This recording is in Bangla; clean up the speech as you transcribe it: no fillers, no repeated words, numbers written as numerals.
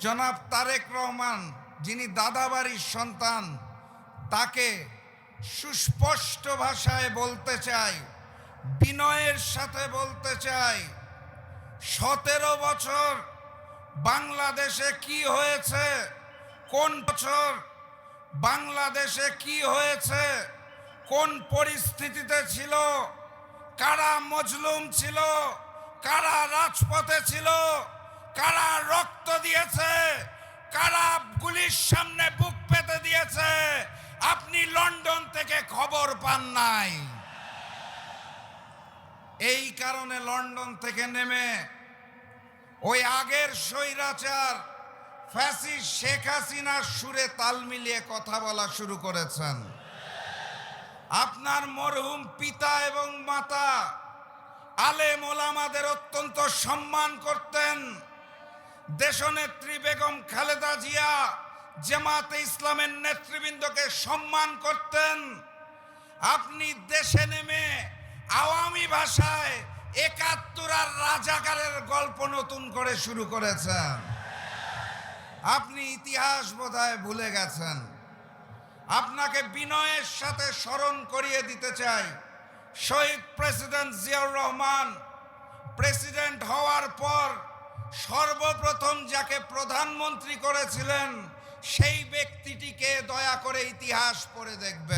জনাব তারেক রহমান, যিনি দাদাবাড়ির সন্তান, তাকে সুস্পষ্ট ভাষায় বলতে চাই, বিনয়ের সাথে বলতে চাই, 17 বছর বাংলাদেশে কি হয়েছে, কোন বছর বাংলাদেশে কি হয়েছে, কোন পরিস্থিতিতে ছিল, কারা মজলুম ছিল, কারা রাজপথে ছিল, কারা রক্ত দিয়েছে, কারা গুলির সামনে বুক পেতে দিয়েছে, আপনি লন্ডন থেকে খবর পান নাই। এই কারণে লন্ডন থেকে নেমে ওই আগের স্বৈরাচার ফ্যাসিস্ট শেখ হাসিনার সুরে তাল মিলিয়ে কথা বলা শুরু করেছেন। আপনার মরহুম পিতা এবং মাতা আলেম ওলামাদের অত্যন্ত সম্মান করতেন। দেশনেত্রী বেগম খালেদা জিয়া জামাতে ইসলামের নেতৃবৃন্দকে সম্মান করতেন। আপনি দেশে নেমে আওয়ামী ভাষায় ৭১ আর রাজাকারের গল্প নতুন করে শুরু করেছেন। আপনি ইতিহাস বোধহয় ভুলে গেছেন। আপনাকে বিনয়ের সাথে স্মরণ করিয়ে দিতে চাই, শহীদ প্রেসিডেন্ট জিয়াউর রহমান প্রেসিডেন্ট হওয়ার পর সর্বপ্রথম যাকে প্রধানমন্ত্রী করেছিলেন সেই ব্যক্তিটিকে দয়া করে ইতিহাস পড়ে দেখবেন।